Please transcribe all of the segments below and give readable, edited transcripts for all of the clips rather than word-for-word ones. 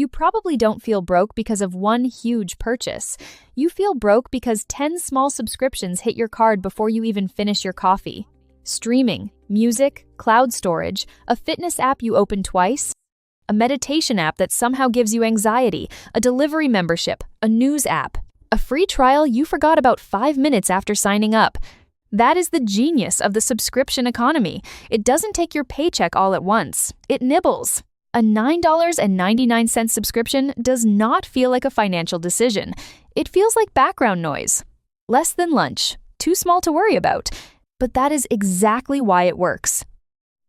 You probably don't feel broke because of one huge purchase. You feel broke because 10 small subscriptions hit your card before you even finish your coffee. Streaming, music, cloud storage, a fitness app you open twice, a meditation app that somehow gives you anxiety, a delivery membership, a news app, a free trial you forgot about 5 minutes after signing up. That is the genius of the subscription economy. It doesn't take your paycheck all at once. It nibbles. A $9.99 subscription does not feel like a financial decision. It feels like background noise. Less than lunch. Too small to worry about. But that is exactly why it works.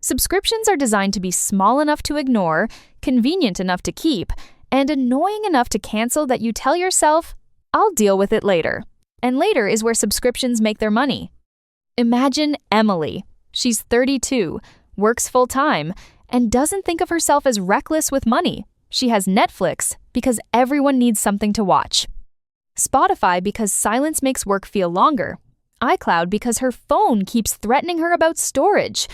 Subscriptions are designed to be small enough to ignore, convenient enough to keep, and annoying enough to cancel that you tell yourself, "I'll deal with it later." And later is where subscriptions make their money. Imagine Emily. She's 32, works full-time, and doesn't think of herself as reckless with money. She has Netflix because everyone needs something to watch, Spotify because silence makes work feel longer, iCloud because her phone keeps threatening her about storage,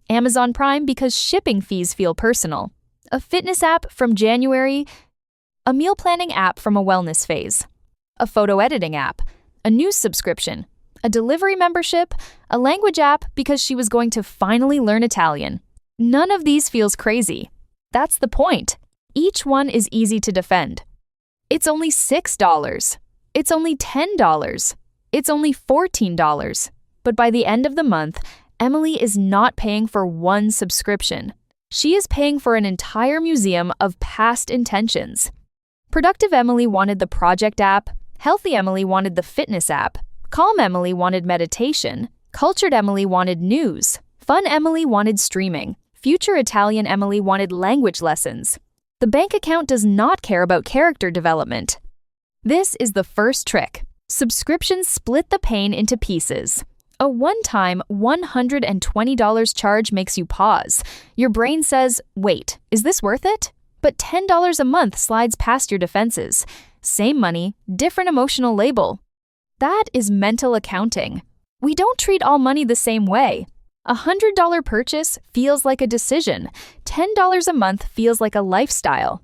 Amazon Prime because shipping fees feel personal, a fitness app from January, a meal planning app from a wellness phase, a photo editing app, a news subscription, a delivery membership, a language app because she was going to finally learn Italian. None of these feels crazy. That's the point. Each one is easy to defend. It's only $6. It's only $10. It's only $14. But by the end of the month, Emily is not paying for one subscription. She is paying for an entire museum of past intentions. Productive Emily wanted the project app. Healthy Emily wanted the fitness app. Calm Emily wanted meditation. Cultured Emily wanted news. Fun Emily wanted streaming. Future Italian Emily wanted language lessons. The bank account does not care about character development. This is the first trick. Subscriptions split the pain into pieces. A one-time $120 charge makes you pause. Your brain says, "Wait, is this worth it?" But $10 a month slides past your defenses. Same money, different emotional label. That is mental accounting. We don't treat all money the same way. A $100 purchase feels like a decision. $10 a month feels like a lifestyle.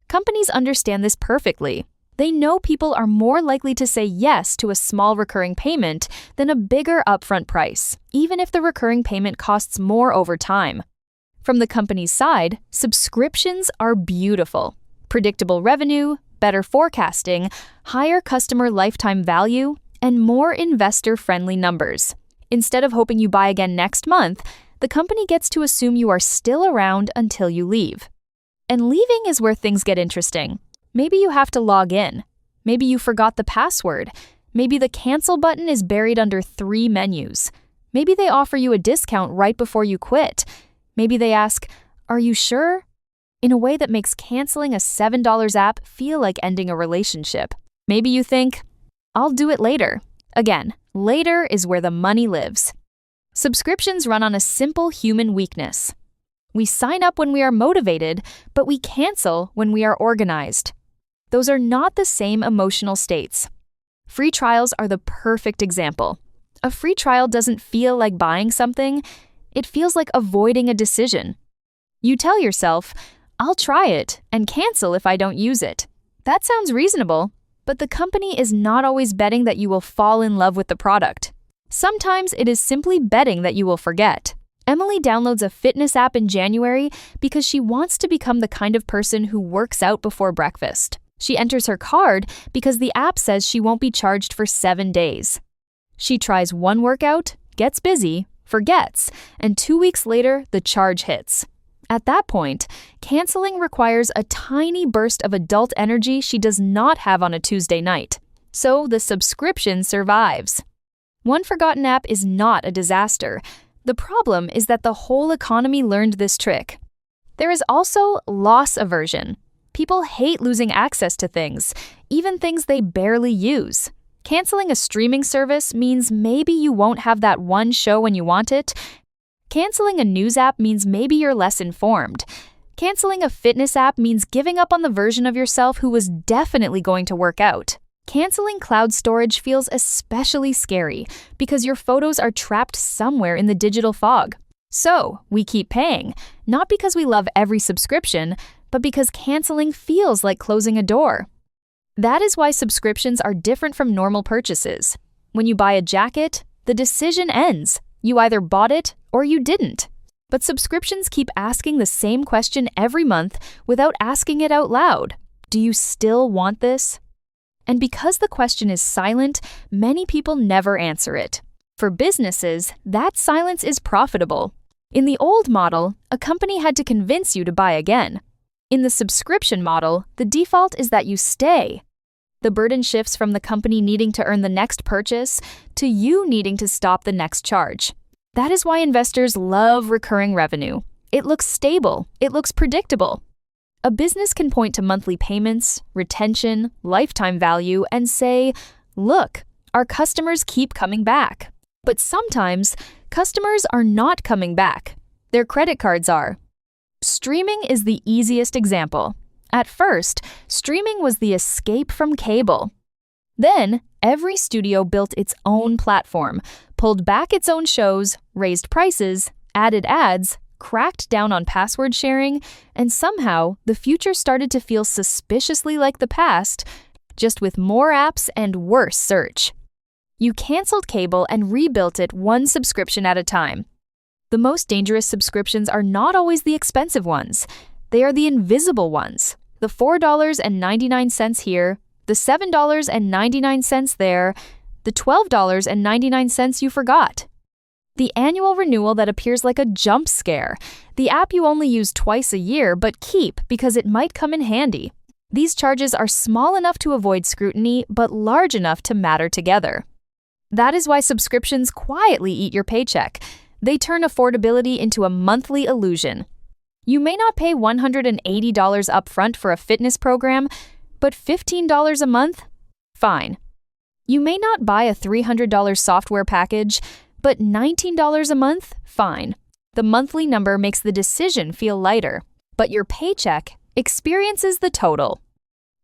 Companies understand this perfectly. They know people are more likely to say yes to a small recurring payment than a bigger upfront price, even if the recurring payment costs more over time. From the company's side, subscriptions are beautiful. Predictable revenue, better forecasting, higher customer lifetime value, and more investor-friendly numbers. Instead of hoping you buy again next month, the company gets to assume you are still around until you leave. And leaving is where things get interesting. Maybe you have to log in. Maybe you forgot the password. Maybe the cancel button is buried under 3 menus. Maybe they offer you a discount right before you quit. Maybe they ask, "Are you sure?" in a way that makes canceling a $7 app feel like ending a relationship. Maybe you think, "I'll do it later." Again, later is where the money lives. Subscriptions run on a simple human weakness. We sign up when we are motivated, but we cancel when we are organized. Those are not the same emotional states. Free trials are the perfect example. A free trial doesn't feel like buying something. It feels like avoiding a decision. You tell yourself, "I'll try it and cancel if I don't use it." That sounds reasonable. But the company is not always betting that you will fall in love with the product. Sometimes it is simply betting that you will forget. Emily downloads a fitness app in January because she wants to become the kind of person who works out before breakfast. She enters her card because the app says she won't be charged for 7 days. She tries one workout, gets busy, forgets, and 2 weeks later, the charge hits. At that point, canceling requires a tiny burst of adult energy she does not have on a Tuesday night. So the subscription survives. One forgotten app is not a disaster. The problem is that the whole economy learned this trick. There is also loss aversion. People hate losing access to things, even things they barely use. Canceling a streaming service means maybe you won't have that one show when you want it. Canceling a news app means maybe you're less informed. Canceling a fitness app means giving up on the version of yourself who was definitely going to work out. Canceling cloud storage feels especially scary because your photos are trapped somewhere in the digital fog. So, we keep paying, not because we love every subscription, but because canceling feels like closing a door. That is why subscriptions are different from normal purchases. When you buy a jacket, the decision ends. You either bought it or you didn't. But subscriptions keep asking the same question every month without asking it out loud. Do you still want this? And because the question is silent, many people never answer it. For businesses, that silence is profitable. In the old model, a company had to convince you to buy again. In the subscription model, the default is that you stay. The burden shifts from the company needing to earn the next purchase to you needing to stop the next charge. That is why investors love recurring revenue. It looks stable. It looks predictable. A business can point to monthly payments, retention, lifetime value, and say, "Look, our customers keep coming back." But sometimes, customers are not coming back. Their credit cards are. Streaming is the easiest example. At first, streaming was the escape from cable. Then, every studio built its own platform, pulled back its own shows, raised prices, added ads, cracked down on password sharing, and somehow the future started to feel suspiciously like the past, just with more apps and worse search. You canceled cable and rebuilt it one subscription at a time. The most dangerous subscriptions are not always the expensive ones. They are the invisible ones. The $4.99 here, the $7.99 there, the $12.99 you forgot. The annual renewal that appears like a jump scare. The app you only use twice a year but keep because it might come in handy. These charges are small enough to avoid scrutiny but large enough to matter together. That is why subscriptions quietly eat your paycheck. They turn affordability into a monthly illusion. You may not pay $180 upfront for a fitness program, but $15 a month? Fine. You may not buy a $300 software package, but $19 a month? Fine. The monthly number makes the decision feel lighter, but your paycheck experiences the total.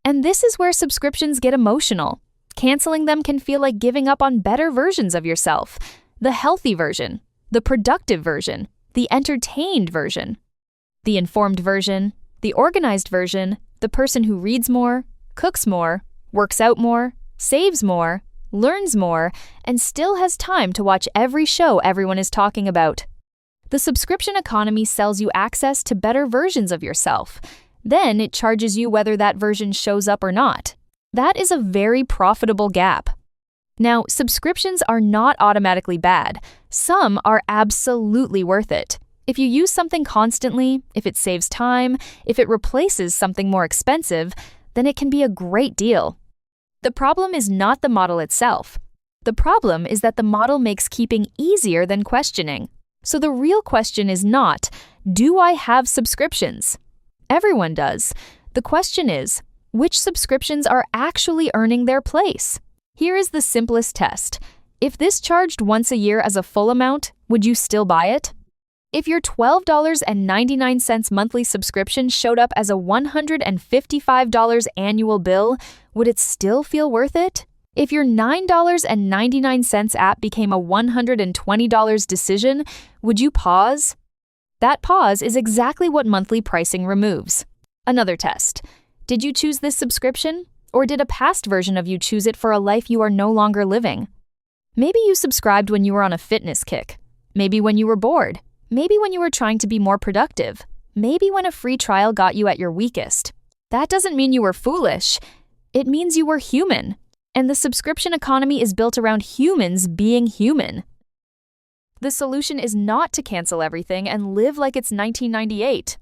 And this is where subscriptions get emotional. Canceling them can feel like giving up on better versions of yourself, the healthy version, the productive version, the entertained version, the informed version, the organized version, the person who reads more, cooks more, works out more, saves more, learns more, and still has time to watch every show everyone is talking about. The subscription economy sells you access to better versions of yourself. Then it charges you whether that version shows up or not. That is a very profitable gap. Now, subscriptions are not automatically bad. Some are absolutely worth it. If you use something constantly, if it saves time, if it replaces something more expensive, then it can be a great deal. The problem is not the model itself. The problem is that the model makes keeping easier than questioning. So the real question is not, do I have subscriptions? Everyone does. The question is, which subscriptions are actually earning their place? Here is the simplest test. If this charged once a year as a full amount, would you still buy it? If your $12.99 monthly subscription showed up as a $155 annual bill, would it still feel worth it? If your $9.99 app became a $120 decision, would you pause? That pause is exactly what monthly pricing removes. Another test. Did you choose this subscription? Or did a past version of you choose it for a life you are no longer living? Maybe you subscribed when you were on a fitness kick. Maybe when you were bored. Maybe when you were trying to be more productive. Maybe when a free trial got you at your weakest. That doesn't mean you were foolish. It means you were human. And the subscription economy is built around humans being human. The solution is not to cancel everything and live like it's 1998.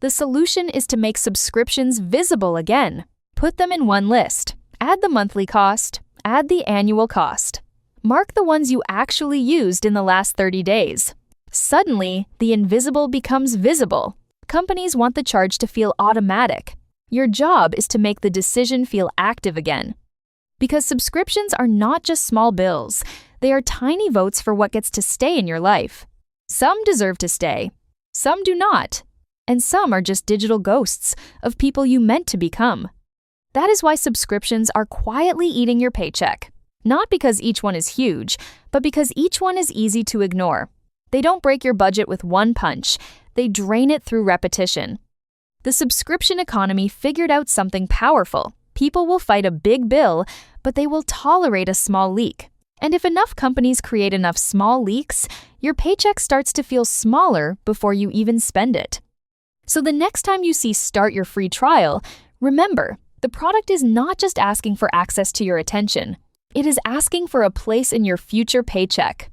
The solution is to make subscriptions visible again. Put them in one list. Add the monthly cost. Add the annual cost. Mark the ones you actually used in the last 30 days. Suddenly, the invisible becomes visible. Companies want the charge to feel automatic. Your job is to make the decision feel active again. Because subscriptions are not just small bills. They are tiny votes for what gets to stay in your life. Some deserve to stay. Some do not. And some are just digital ghosts of people you meant to become. That is why subscriptions are quietly eating your paycheck. Not because each one is huge, but because each one is easy to ignore. They don't break your budget with one punch. They drain it through repetition. The subscription economy figured out something powerful. People will fight a big bill, but they will tolerate a small leak. And if enough companies create enough small leaks, your paycheck starts to feel smaller before you even spend it. So the next time you see "Start your free trial," remember, the product is not just asking for access to your attention. It is asking for a place in your future paycheck.